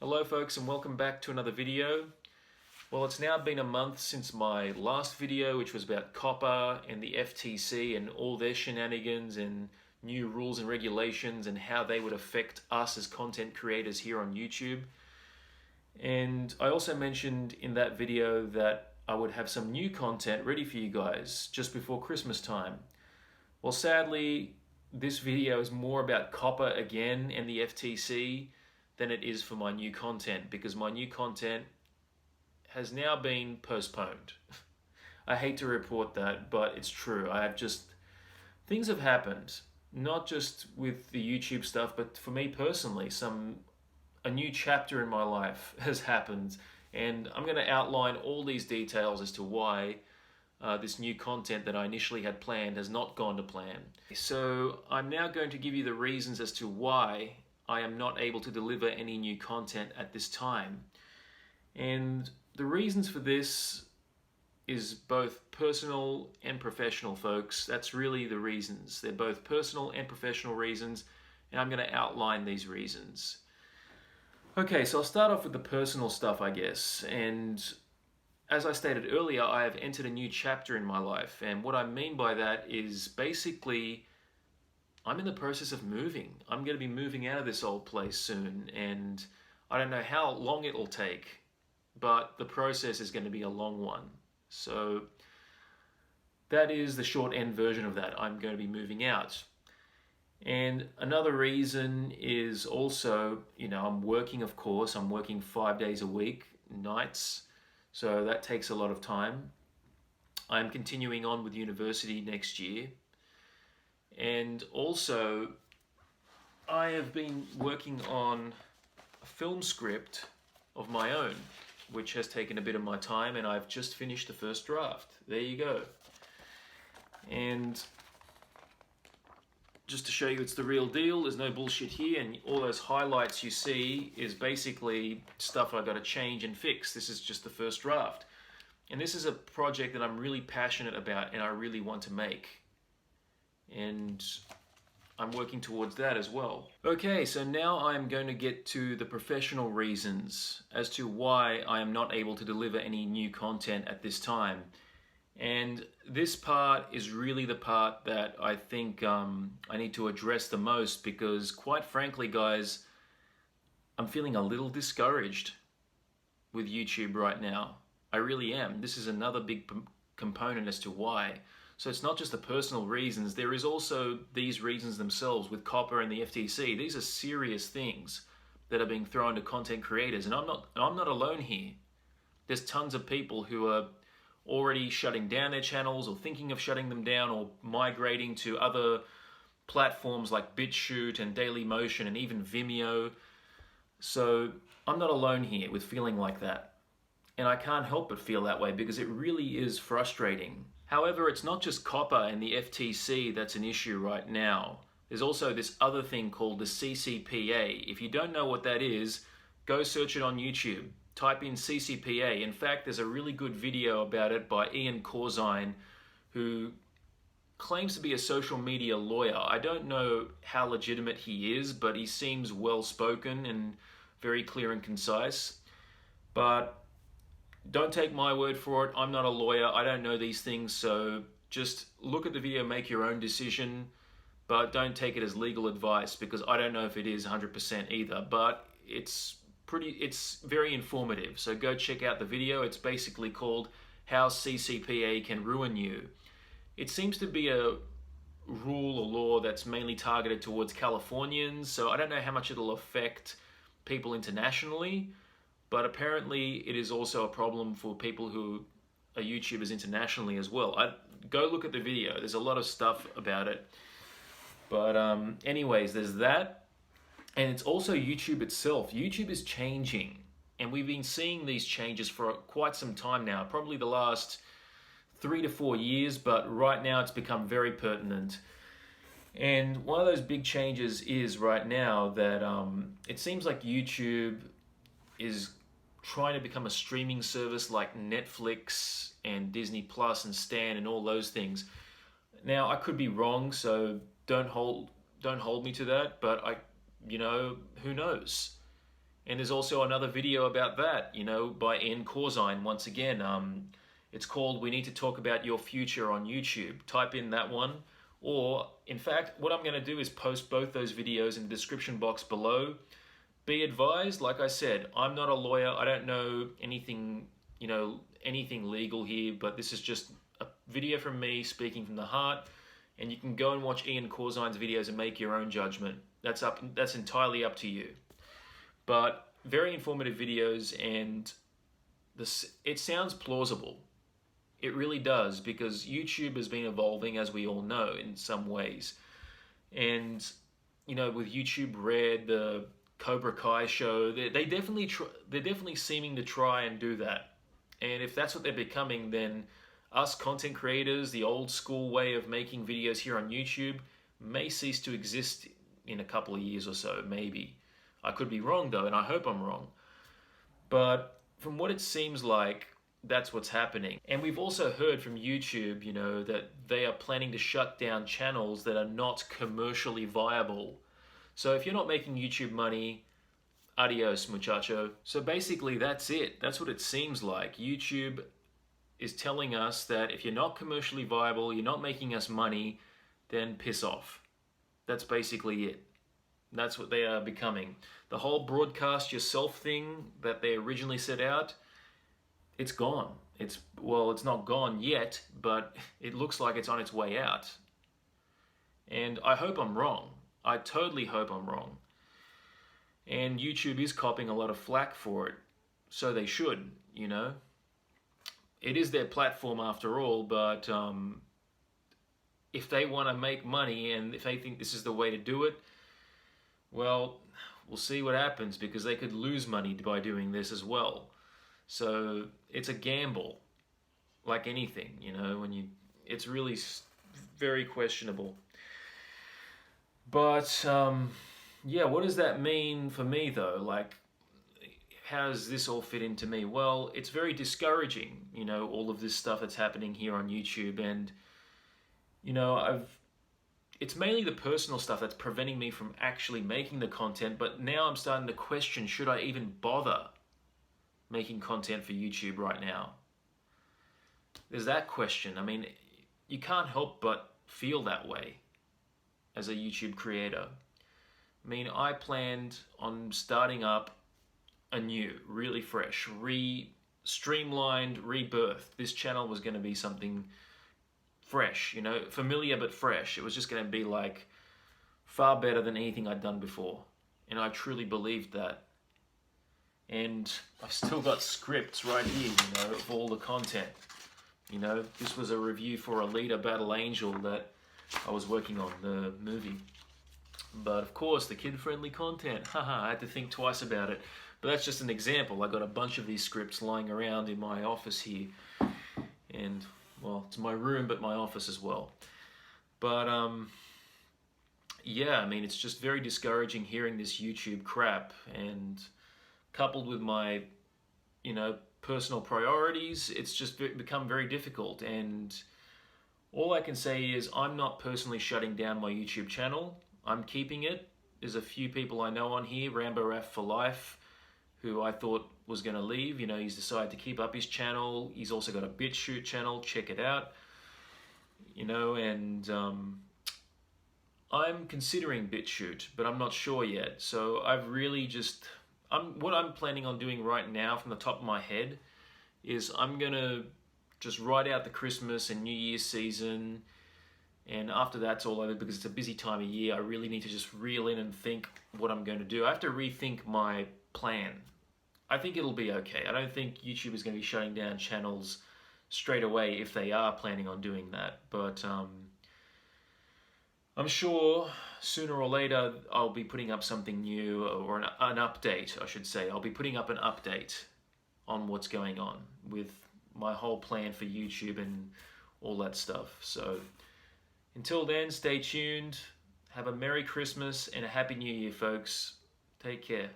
Hello folks, and welcome back to another video. Well, it's now been a month since my last video, which was about COPPA and the FTC and all their shenanigans and new rules and regulations and how they would affect us as content creators here on YouTube. And I also mentioned in that video that I would have some new content ready for you guys just before Christmas time. Well, sadly, this video is more about COPPA again and the FTC than it is for my new content, because my new content has now been postponed. I hate to report that, but it's true. Things have happened, not just with the YouTube stuff, but for me personally, a new chapter in my life has happened, and I'm going to outline all these details as to why this new content that I initially had planned has not gone to plan. So I'm now going to give you the reasons as to why I am not able to deliver any new content at this time. And the reasons for this is both personal and professional, folks. That's really the reasons. They're both personal and professional reasons, and I'm going to outline these reasons. Okay, so I'll start off with the personal stuff, I guess. And as I stated earlier, I have entered a new chapter in my life. And what I mean by that is basically I'm in the process of moving. I'm going to be moving out of this old place soon, and I don't know how long it'll take, but the process is going to be a long one. So that is the short end version of that. I'm going to be moving out. And another reason is also, I'm working, of course. I'm working 5 days a week, nights, so that takes a lot of time. I'm continuing on with university next year. And also, I have been working on a film script of my own, which has taken a bit of my time, and I've just finished the first draft. There you go. And just to show you it's the real deal, there's no bullshit here, and all those highlights you see is basically stuff I've got to change and fix. This is just the first draft. And this is a project that I'm really passionate about and I really want to make. And I'm working towards that as well. Okay, so now I'm going to get to the professional reasons as to why I am not able to deliver any new content at this time. And this part is really the part that I think I need to address the most, because quite frankly, guys, I'm feeling a little discouraged with YouTube right now. I really am. This is another big component as to why. So it's not just the personal reasons, there is also these reasons themselves with COPPA and the FTC. These are serious things that are being thrown to content creators, and I'm not alone here. There's tons of people who are already shutting down their channels or thinking of shutting them down or migrating to other platforms like BitChute and Dailymotion and even Vimeo. So I'm not alone here with feeling like that. And I can't help but feel that way, because it really is frustrating. However, it's not just COPPA and the FTC that's an issue right now. There's also this other thing called the CCPA. If you don't know what that is, go search it on YouTube. Type in CCPA. In fact, there's a really good video about it by Ian Corzine, who claims to be a social media lawyer. I don't know how legitimate he is, but he seems well-spoken and very clear and concise. But don't take my word for it. I'm not a lawyer. I don't know these things, so just look at the video, make your own decision, but don't take it as legal advice, because I don't know if it is 100% either, but it's very informative. So go check out the video. It's basically called How CCPA Can Ruin You. It seems to be a rule or law that's mainly targeted towards Californians, so I don't know how much it'll affect people internationally. But apparently it is also a problem for people who are YouTubers internationally as well. Go look at the video. There's a lot of stuff about it. But anyways, there's that. And it's also YouTube itself. YouTube is changing. And we've been seeing these changes for quite some time now. Probably the last 3 to 4 years. But right now it's become very pertinent. And one of those big changes is right now that it seems like YouTube is trying to become a streaming service like Netflix and Disney Plus and Stan and all those things. Now, I could be wrong, so don't hold me to that, but who knows? And there's also another video about that, you know, by Ian Corzine once again. It's called "We Need to Talk About Your Future" on YouTube. Type in that one. Or, in fact, what I'm going to do is post both those videos in the description box below. Be advised, like I said, I'm not a lawyer. I don't know anything, you know, anything legal here, but this is just a video from me speaking from the heart. And you can go and watch Ian Corzine's videos and make your own judgment. That's entirely up to you. But very informative videos, and it sounds plausible. It really does, because YouTube has been evolving, as we all know, in some ways. And, you know, with YouTube Red, the Cobra Kai show, they're definitely seeming to try and do that. And if that's what they're becoming, then us content creators, the old school way of making videos here on YouTube, may cease to exist in a couple of years or so, maybe. I could be wrong though, and I hope I'm wrong. But from what it seems like, that's what's happening. And we've also heard from YouTube, you know, that they are planning to shut down channels that are not commercially viable. So if you're not making YouTube money, adios, muchacho. So basically that's it. That's what it seems like. YouTube is telling us that if you're not commercially viable, you're not making us money, then piss off. That's basically it. That's what they are becoming. The whole broadcast yourself thing that they originally set out, it's gone. It's not gone yet, but it looks like it's on its way out. And I hope I'm wrong. I totally hope I'm wrong. And YouTube is copping a lot of flack for it. So they should, you know. It is their platform after all, but if they want to make money and if they think this is the way to do it, well, we'll see what happens, because they could lose money by doing this as well. So it's a gamble, like anything, you know, it's really very questionable. But yeah, what does that mean for me though? Like, how does this all fit into me? Well, it's very discouraging, you know, all of this stuff that's happening here on YouTube. And, you know, it's mainly the personal stuff that's preventing me from actually making the content. But now I'm starting to question, should I even bother making content for YouTube right now? There's that question. I mean, you can't help but feel that way as a YouTube creator. I mean, I planned on starting up anew, really fresh, streamlined, rebirth. This channel was going to be something fresh, you know, familiar but fresh. It was just going to be like far better than anything I'd done before. And I truly believed that. And I've still got scripts right here, you know, of all the content. You know, this was a review for Alita Battle Angel that I was working on, the movie. But of course, the kid-friendly content, haha, I had to think twice about it. But that's just an example. I got a bunch of these scripts lying around in my office here. And, well, it's my room, but my office as well. But, yeah, I mean, it's just very discouraging hearing this YouTube crap. And coupled with my, you know, personal priorities, it's just become very difficult. And all I can say is I'm not personally shutting down my YouTube channel. I'm keeping it. There's a few people I know on here, Rambo Raf for life, who I thought was going to leave. You know, he's decided to keep up his channel. He's also got a BitChute channel. Check it out. You know, and I'm considering BitChute, but I'm not sure yet. So I've really just... what I'm planning on doing right now from the top of my head is I'm going to just ride out the Christmas and New Year's season. And after that's all over, because it's a busy time of year, I really need to just reel in and think what I'm going to do. I have to rethink my plan. I think it'll be okay. I don't think YouTube is going to be shutting down channels straight away if they are planning on doing that. But I'm sure sooner or later I'll be putting up something new, or an update, I should say. I'll be putting up an update on what's going on with my whole plan for YouTube and all that stuff. So until then, stay tuned. Have a Merry Christmas and a Happy New Year, folks. Take care.